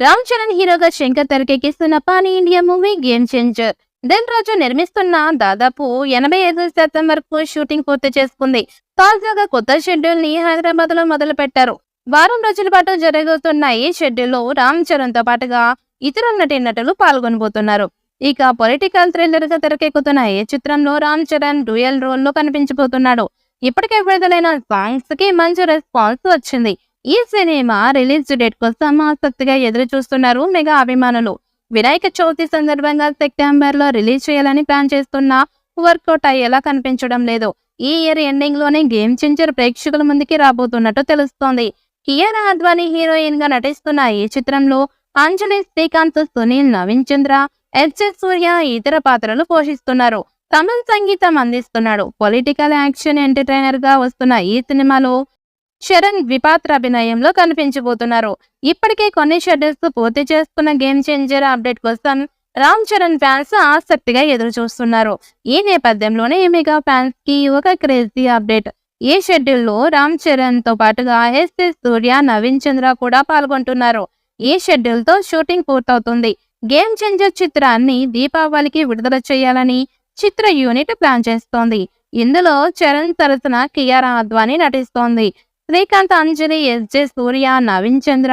రామ్ చరణ్ హీరోగా శంకర్ తెరకెక్కిస్తున్న pan India movie Game Changer. Dil Raju నిర్మిస్తున్న దాదాపు 85% వరకు షూటింగ్ పూర్తి చేసుకుంది. తాజాగా కొత్త షెడ్యూల్ ని హైదరాబాద్ లో మొదలు పెట్టారు. వారం రోజుల పాటు జరుగుతున్న ఈ షెడ్యూల్ లో రామ్ చరణ్ తో పాటుగా ఇతర నటీనటులు పాల్గొనబోతున్నారు. ఇక పొలిటికల్ థ్రిల్లర్ గా తెరకెక్కుతున్న ఈ చిత్రంలో రామ్ చరణ్ డ్యూయల్ రోల్ లో కనిపించబోతున్నాడు. ఇప్పటికే విడుదలైన సాంగ్స్ కి మంచి రెస్పాన్స్ వచ్చింది. ఈ సినిమా రిలీజ్ డేట్ కోసం ఆసక్తిగా ఎదురు చూస్తున్నారు మెగా అభిమానులు. వినాయక చవితి సందర్భంగా సెప్టెంబర్ లో రిలీజ్ చేయాలని ప్లాన్ చేస్తున్నా వర్కౌట్ అయ్యేలా కనిపించడం లేదు. ఈ ఇయర్ ఎండింగ్ లోనే గేమ్ చేంజర్ ప్రేక్షకుల ముందుకి రాబోతున్నట్టు తెలుస్తోంది. కియారా అద్వానీ హీరోయిన్ గా నటిస్తున్న ఈ చిత్రంలో అంజలి, శ్రీకాంత్, సునీల్, నవీన్ చంద్ర, ఎస్ సూర్య ఇతర పాత్రలు పోషిస్తున్నారు. తమిళ సంగీతం అందిస్తున్నాడు. పొలిటికల్ యాక్షన్ ఎంటర్టైనర్ గా వస్తున్న ఈ సినిమాలో చరణ్ ద్విపాత్ర అభినయంలో కనిపించబోతున్నారు. ఇప్పటికే కొన్ని షెడ్యూల్స్ పూర్తి చేసుకున్న గేమ్ చేంజర్ అప్డేట్ కోసం రామ్ చరణ్ ఫ్యాన్స్ ఆసక్తిగా ఎదురు చూస్తున్నారు. ఈ నేపథ్యంలోనే మెగా ఫ్యాన్స్ కి ఒక క్రేజీ అప్డేట్. ఈ షెడ్యూల్ లో రామ్ చరణ్ తో పాటుగా ఎస్ సూర్య, నవీన్ చంద్ర కూడా పాల్గొంటున్నారు. ఈ షెడ్యూల్ తో షూటింగ్ పూర్తవుతుంది. గేమ్ చేంజర్ చిత్రాన్ని దీపావళికి విడుదల చేయాలని చిత్ర యూనిట్ ప్లాన్ చేస్తోంది. ఇందులో చరణ్ తరపున కియారా అద్వానీ నటిస్తోంది. శ్రీకాంత్, అంజలి, ఎస్ సూర్య, నవీన్ చంద్ర,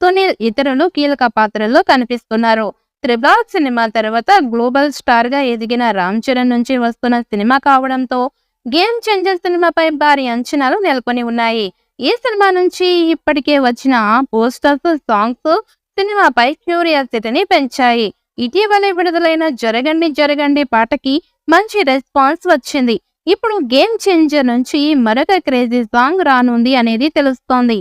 సునీల్ ఇతరులు కీలక పాత్రల్లో కనిపిస్తున్నారు. త్రిబుల్ సినిమా తర్వాత గ్లోబల్ స్టార్ గా ఎదిగిన రామ్ చరణ్ నుంచి వస్తున్న సినిమా కావడంతో గేమ్ చేంజర్ సినిమాపై భారీ అంచనాలు నెలకొని ఉన్నాయి. ఈ సినిమా నుంచి ఇప్పటికే వచ్చిన పోస్టర్స్, సాంగ్స్ సినిమాపై క్యూరియాసిటీని పెంచాయి. ఇటీవలే విడుదలైన జరగండి జరగండి పాటకి మంచి రెస్పాన్స్ వచ్చింది. ఇప్పుడు గేమ్ చేంజర్ నుంచి మరొక క్రేజీ సాంగ్ రానుంది అనేది తెలుస్తోంది.